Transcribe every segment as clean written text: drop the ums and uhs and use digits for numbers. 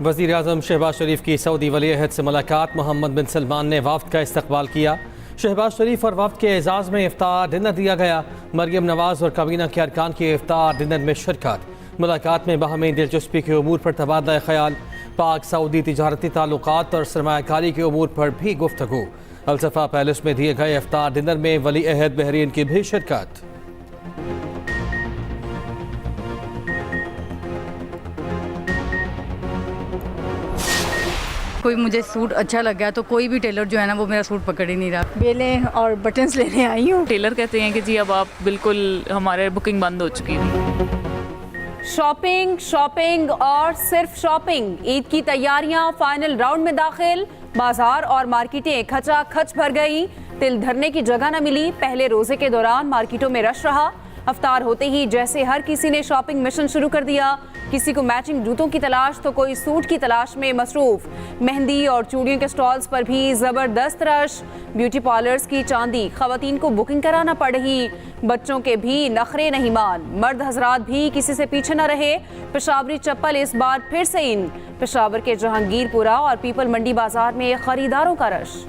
वज़ीर आज़म शहबाज शरीफ की सऊदी वली अहद से मुलाकात। मोहम्मद बिन सलमान ने वफ़द का इस्तकबाल किया। शहबाज शरीफ और वफ़द के एजाज़ में इफ्तार डिनर दिया गया। मरियम नवाज़ और काबीना के अरकान की इफ्तार डिनर में शिरकत। मुलाकात में बाहमी दिलचस्पी के उमूर पर तबादला ख्याल, पाक सऊदी तिजारती ताल्लुकात और सरमायाकारी के उमूर पर भी गुफ्तगू। अल्सफ़ा पैलेस में दिए गए इफ्तार डिनर में वली अहद बहरीन की भी शिरकत। कोई मुझे सूट अच्छा लग गया तो कोई भी टेलर जो है ना वो मेरा सूट पकड़ ही नहीं रहा। बेलें और बटन्स लेने आई हूँ। टेलर कहते हैं कि जी अब आप बिल्कुल हमारे बुकिंग बंद हो चुकी है। शॉपिंग शॉपिंग और सिर्फ शॉपिंग। ईद की तैयारियां फाइनल राउंड में दाखिल। बाजार और मार्केटें खचाखच भर गई। तिल धरने की जगह न मिली। पहले रोजे के दौरान मार्केटों में रश रहा। अफ्तार होते ही जैसे हर किसी ने शॉपिंग मिशन शुरू कर दिया। किसी को मैचिंग जूतों की तलाश तो कोई सूट की तलाश में मसरूफ। मेहंदी और चूड़ियों के स्टॉल्स पर भी जबरदस्त रश। ब्यूटी पार्लर्स की चांदी खवातीन को बुकिंग कराना पड़ रही। बच्चों के भी नखरे नहीं मान। मर्द हजरात भी किसी से पीछे न रहे। पेशावरी चप्पल इस बार फिर से इन। पेशावर के जहांगीरपुरा और पीपल मंडी बाजार में खरीदारों का रश।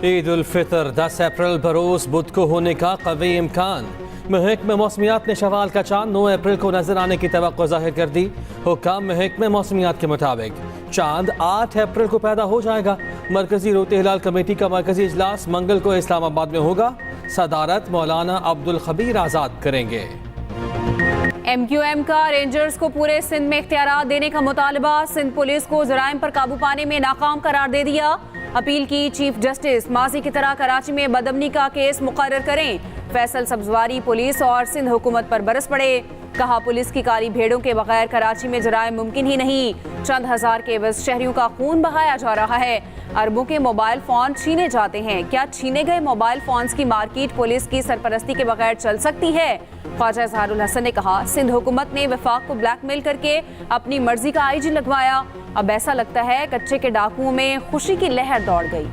ईद उल फितर 10 अप्रैल बरोज बुध को होने का कवी इम्कान। महकमे मौसमियात ने शवाल का चांद 9 अप्रैल को नजर आने की तवक्को जाहिर कर दी। हुक्काम महकमे मौसमियात के मुताबिक चांद 8 अप्रैल को पैदा हो जाएगा। मरकजी रोते हिलाल कमेटी का मरकजी इजलास मंगल को इस्लामाबाद में होगा। सदारत मौलाना अब्दुल खबीर आजाद करेंगे। MQM का रेंजर्स को पूरे सिंध में इख्तियारात देने का मुतालबा। सिंध पुलिस को जराइम पर काबू पाने में नाकाम करार दे दिया। अपील की चीफ जस्टिस माजी की तरह कराची में बदअमनी का केस मुकर्रर करें। फैसल सब्जवारी पुलिस और सिंध हुकूमत पर बरस पड़े। कहा पुलिस की काली भेड़ों के बगैर कराची में जराइम मुमकिन ही नहीं। चंद हजार के एवज शहरियों का खून बहाया जा रहा है। अरबों के मोबाइल फोन छीने जाते हैं। क्या छीने गए मोबाइल फोन्स की मार्केट पुलिस की सरपरस्ती के बगैर चल सकती है? ख्वाजा इजहारुल हसन ने कहा सिंध हुकूमत ने वफाक को ब्लैकमेल करके अपनी मर्जी का IG लगवाया। अब ऐसा लगता है कच्चे के डाकुओं में खुशी की लहर दौड़ गई।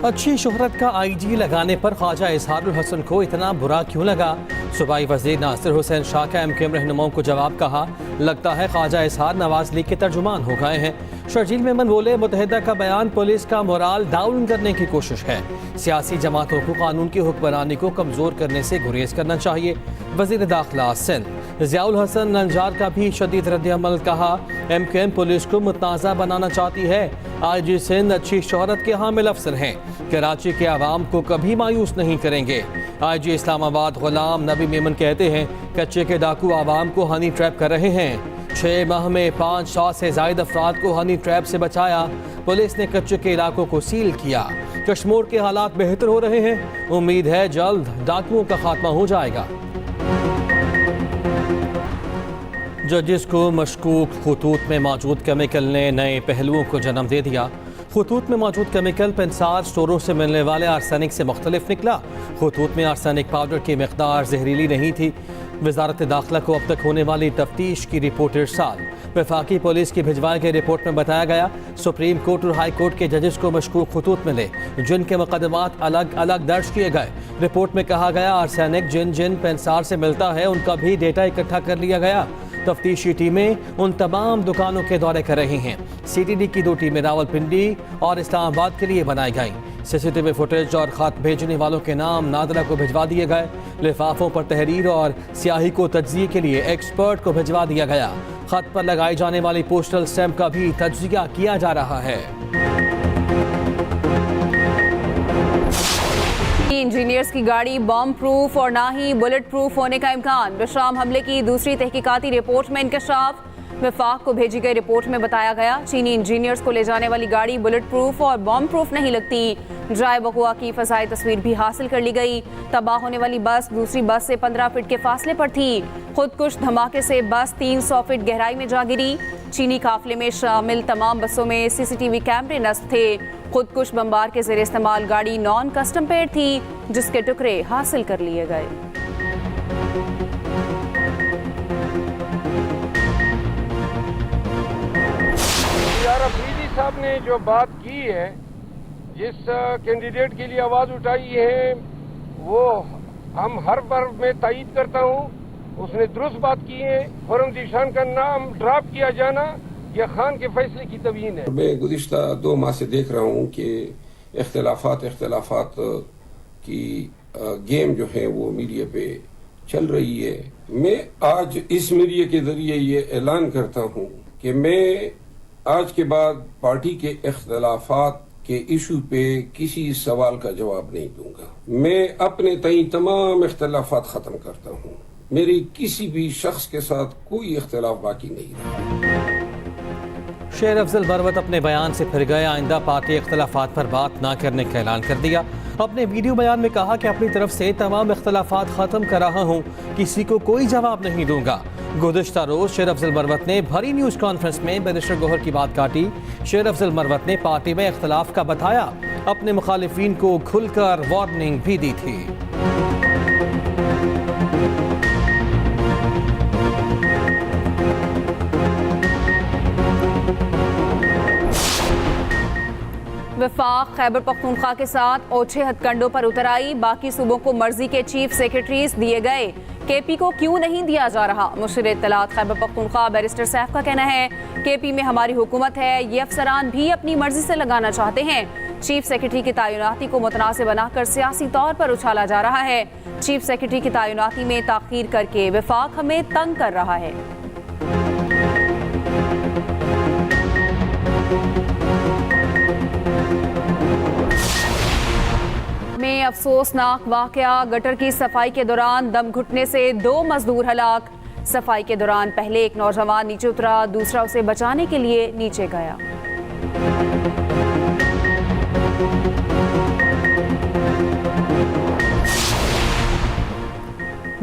अच्छी शोहरत का IG लगाने पर ख्वाजा इजहारुल हसन को इतना बुरा क्यों लगा? सूबाई वज़ीर नासिर हुसैन शाह का MQM रहनुमाओं को जवाब। कहा लगता है ख्वाजा इजहार नवाज लीग के तर्जुमान हो गए हैं। शर्जील मेमन बोले मुत्तहिदा का बयान पुलिस का मोराल डाउन करने की कोशिश है। सियासी जमातों को कानून की हुक्मरानी को कमज़ोर करने से गुरेज करना चाहिए। वज़ीर दाखिला सिंध ज़ियाउल हसन नंजार का भी शदीद रद्द-ए-अमल। कहा MQM पुलिस को मुतनाज़ा बनाना चाहती है। IG सिंध अच्छी शोहरत के हामिल अफसर हैं। कराची के आवाम को कभी मायूस नहीं करेंगे। IG इस्लामाबाद गुलाम नबी मेमन कहते हैं कच्चे के डाकू आवाम को हनी ट्रैप कर रहे हैं। 6 माह में 500 से ज्यादा अफराद को हनी ट्रैप से बचाया। पुलिस ने कच्चे के इलाकों को सील किया। कश्मीर के हालात बेहतर हो रहे हैं। उम्मीद है जल्द डाकुओं का खात्मा हो जाएगा। जजिस को मशकूक खतूत में मौजूद केमिकल ने नए पहलुओं को जन्म दे दिया। खतूत में मौजूद केमिकल पेंसार स्टोरों से मिलने वाले आर्सेनिक से मुख्तलिफ निकला। खतूत में आर्सेनिक पाउडर की मिकदार जहरीली नहीं थी। वजारत दाखिला को अब तक होने वाली तफ्तीश की रिपोर्ट इरसाल। वफाकी पुलिस की भिजवाई गई रिपोर्ट में बताया गया सुप्रीम कोर्ट और हाई कोर्ट के जजेस को मशकूक खतूत मिले जिनके मुकदमात अलग अलग दर्ज किए गए। रिपोर्ट में कहा गया आर्सेनिक जिन जिन पेंसार से मिलता है उनका भी डेटा इकट्ठा कर लिया गया। तफ्तीशी टीमें उन तमाम दुकानों के दौरे कर रही हैं। CTD की 2 टीमें रावलपिंडी और इस्लामाबाद के लिए बनाई गईं। CCTV फुटेज और खत भेजने वालों के नाम नादरा को भिजवा दिए गए। लिफाफों पर तहरीर और स्याही को तज्जिए के लिए एक्सपर्ट को भिजवा दिया गया। खत पर लगाई जाने वाली पोस्टल स्टैम्प का भी तज्जिया किया जा रहा है। इंजीनियर्स की गाड़ी बॉम्ब प्रूफ और ना ही बुलेट प्रूफ होने का इम्कान। विश्राम हमले की दूसरी तहकीकाती रिपोर्ट में इंकशाफ। वफाक को भेजी गई रिपोर्ट में बताया गया चीनी इंजीनियर्स को ले जाने वाली गाड़ी बुलेट प्रूफ और बॉम्ब प्रूफ नहीं लगती। ड्राई बकुआ की फसाई तस्वीर भी हासिल कर ली गई। तबाह होने वाली बस दूसरी बस से 15 फीट के फासले पर थी। खुदकुश धमाके से बस 300 फीट गहराई में जा गिरी। चीनी काफिले में शामिल तमाम बसों में CCTV कैमरे नस्ब थे। खुदकुश बमबार के ज़रिए इस्तेमाल गाड़ी नॉन कस्टम पेड थी जिसके टुकड़े हासिल कर लिए गए। यार अफरीदी साहब ने जो बात की है, जिस कैंडिडेट के लिए आवाज़ उठाई है, वो हम हर बार में तायीद करता हूँ। उसने दुरुस्त बात की है। फॉरम दिशान का नाम ड्रॉप किया जाना यह खान के फैसले की तवीन है। मैं गुज़िश्ता 2 माह से देख रहा हूँ कि इख्तलाफात की गेम जो है वो मीडिया पे चल रही है। मैं आज इस मीडिया के जरिए ये ऐलान करता हूँ कि मैं आज के बाद पार्टी के इख्तलाफात के इशू पे किसी सवाल का जवाब नहीं दूंगा। मैं अपने तई तमाम इख्तलाफात खत्म करता हूँ। मेरी किसी भी शख्स के साथ कोई इख्तलाफ बाकी नहीं रहा। शेर अफजल मरवत अपने बयान से फिर गए। आइंदा पार्टी इख्तलाफात पर बात न करने का ऐलान कर दिया। अपने वीडियो बयान में कहा कि अपनी तरफ से तमाम इख्तलाफात ख़त्म कर रहा हूँ, किसी को कोई जवाब नहीं दूंगा। गुज़िश्ता रोज़ शेर अफजल मरवत ने भरी न्यूज़ कॉन्फ्रेंस में बैरिस्टर गौहर की बात काटी। शेर अफजल मरवत ने पार्टी में इख्तलाफ का बताया, अपने मुखालिफिन को खुलकर वार्निंग भी दी थी। वफाक खैबर पख्तूनख्वा के साथ ओछे हथकंडों पर उतर आई। बाकी सूबों को मर्जी के चीफ सेक्रेटरीज दिए गए, केपी को क्यों नहीं दिया जा रहा? मुशीर इत्तलात खैबर पख्तूनख्वा बैरिस्टर सैफ का कहना है, केपी में हमारी हुकूमत है, ये अफसरान भी अपनी मर्जी से लगाना चाहते हैं। चीफ सेक्रेटरी की तैनाती को मुतनासिब बनाकर सियासी तौर पर उछाला जा रहा है। चीफ सेक्रेटरी की तैनाती में ताखीर करके वफाक हमें तंग कर रहा है। में अफसोसनाक वाकया, गटर की सफाई के दौरान दम घुटने से 2 मजदूर हलाक। सफाई के दौरान पहले एक नौजवान नीचे उतरा, दूसरा उसे बचाने के लिए नीचे गया।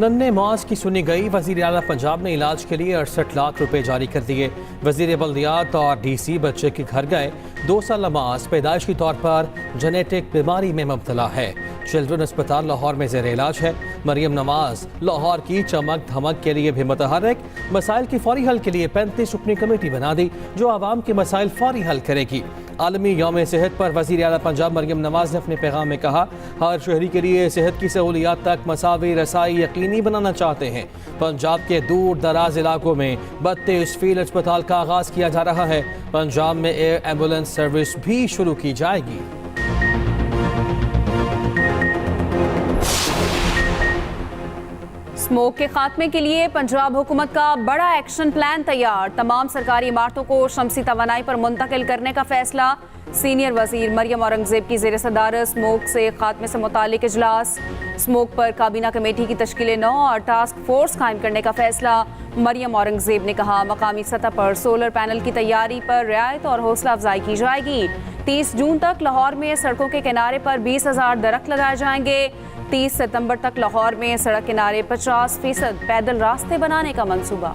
नन्हे मौज की सुनी गई। वज़ीर आला पंजाब ने इलाज के लिए 68 लाख रुपए जारी कर दिए। वज़ीर बल्दियात और डीसी बच्चे के घर गए। 2 साल नमाज पैदाइशी तौर पर जेनेटिक बीमारी में मुब्तला है। चिल्ड्रन अस्पताल लाहौर में ज़ेर इलाज है। मरियम नमाज लाहौर की चमक धमक के लिए भी मुतहर्रिक। मसाइल की फौरी हल के लिए 35 रुकनी कमेटी बना दी, जो आवाम के मसाइल फौरी हल करेगी। आलमी यौम सेहत पर वज़ीर आला पंजाब मरियम नवाज ने अपने पैगाम में कहा, हर शहरी के लिए सेहत की सहूलियात तक मसावी रसाई यकीनी बनाना चाहते हैं। पंजाब के दूर दराज इलाकों में 32 फील्ड अस्पताल का आगाज़ किया जा रहा है। पंजाब में एयर एम्बुलेंस सर्विस भी शुरू की जाएगी। स्मोक के खात्मे के लिए पंजाब हुकूमत का बड़ा एक्शन प्लान तैयार। तमाम सरकारी इमारतों को शमसी तवानाई पर मुंतकिल करने का फैसला। सीनियर वजीर मरियम औरंगजेब की ज़ेर सदारत स्मोक से खात्मे से मुतालिक इजलास। स्मोक पर काबीना कमेटी की तश्कील 9 और टास्क फोर्स कायम करने का फैसला। मरियम औरंगजेब ने कहा, मकामी सतह पर सोलर पैनल की तैयारी पर रियायत और हौसला अफजाई की जाएगी। 30 जून तक लाहौर में सड़कों के किनारे पर 20,000 दरख्त लगाए जाएंगे। 30 सितंबर तक लाहौर में सड़क किनारे 50% पैदल रास्ते बनाने का मंसूबा।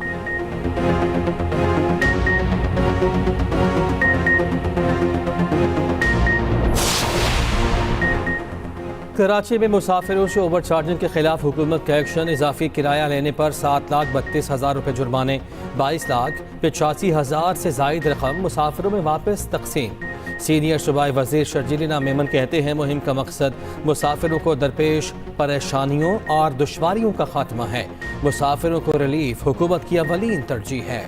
कराची में मुसाफिरों से ओवर चार्जिंग के खिलाफ हुकूमत का एक्शन। इजाफी किराया लेने पर 7,32,000 रुपये जुर्माने, 22,85,000 से जायद रकम मुसाफिरों में वापस तकसीम। सीनियर सूबाई वजीर शर्जीलिना मेमन कहते हैं, मुहिम का मकसद मुसाफिरों को दरपेश परेशानियों और दुश्वारियों का खात्मा है। मुसाफिरों को रिलीफ हुकूमत की अवलीन तरजीह है।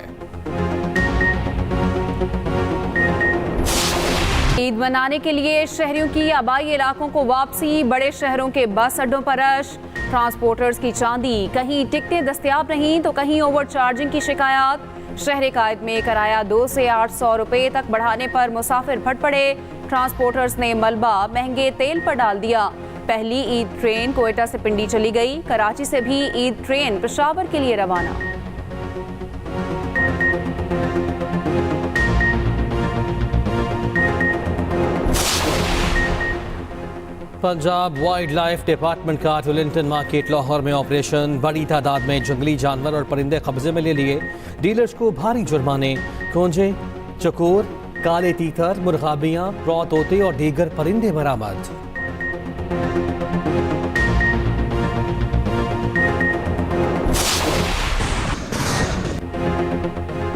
ईद मनाने के लिए शहरियों की आबाई इलाकों को वापसी। बड़े शहरों के बस अड्डों पर रश। ट्रांसपोर्टर्स की चांदी, कहीं टिकटें दस्तयाब नहीं तो कहीं ओवर चार्जिंग की शिकायत। शहर कायद में किराया 200 से 800 रुपये तक बढ़ाने पर मुसाफिर फट पड़े। ट्रांसपोर्टर्स ने मलबा महंगे तेल पर डाल दिया। पहली ईद ट्रेन कोयटा से पिंडी चली गई। कराची से भी ईद ट्रेन पेशावर के लिए रवाना। पंजाब वाइल्ड लाइफ डिपार्टमेंट का टुलिंगटन मार्केट लाहौर में ऑपरेशन। बड़ी तादाद में जंगली जानवर और परिंदे कब्जे में ले लिए। डीलर्स को भारी जुर्माने। खोंजे, चकोर, काले तीतर, मुर्गाबियां, रॉ तोते और दीगर परिंदे बरामद।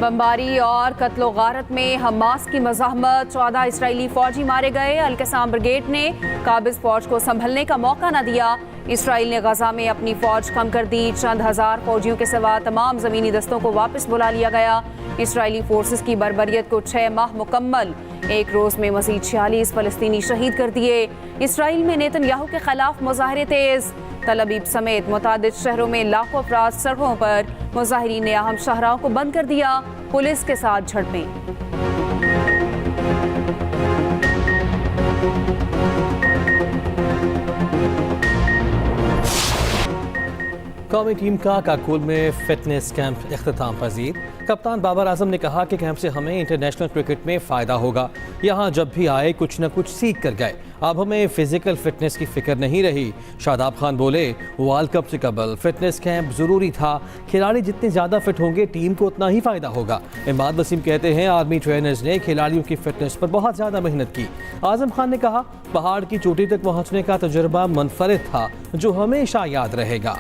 बमबारी और कत्लो गारत में हमास की मज़ाहमत, 14 इसराइली फौजी मारे गए। अल-कसाम ब्रिगेड ने काबिज फौज को संभलने का मौका न दिया। इसराइल ने गजा में अपनी फौज कम कर दी। चंद हजार फौजियों के सिवा तमाम ज़मीनी दस्तों को वापस बुला लिया गया। इसराइली फोर्सेस की बर्बरियत को 6 माह मुकम्मल। एक रोज़ में मज़ीद 46 फ़लस्तीनी शहीद कर दिए। इसराइल में नेतन्याहू के खिलाफ मुजाहरे तेज़। तल अबीब समेत मुतादिद शहरों में लाखों अफराद सड़कों पर। मुजाहिरीन ने अहम शाहराहों को बंद कर दिया। पुलिस के साथ झड़पें। कौमी टीम का काकुल में फिटनेस कैंप इख्तिताम पजीर। कप्तान बाबर आजम ने कहा कि कैंप से हमें इंटरनेशनल क्रिकेट में फ़ायदा होगा। यहाँ जब भी आए कुछ न कुछ सीख कर गए। अब हमें फिजिकल फिटनेस की फिक्र नहीं रही। शादाब खान बोले, वर्ल्ड कप से कबल फिटनेस कैंप ज़रूरी था। खिलाड़ी जितने ज़्यादा फिट होंगे टीम को उतना ही फ़ायदा होगा। इमाद वसीम कहते हैं, आर्मी ट्रेनर्स ने खिलाड़ियों की फिटनेस पर बहुत ज़्यादा मेहनत की। आजम खान ने कहा, पहाड़ की चोटी तक पहुँचने का तजुर्बा मुनफरिद था जो हमेशा याद रहेगा।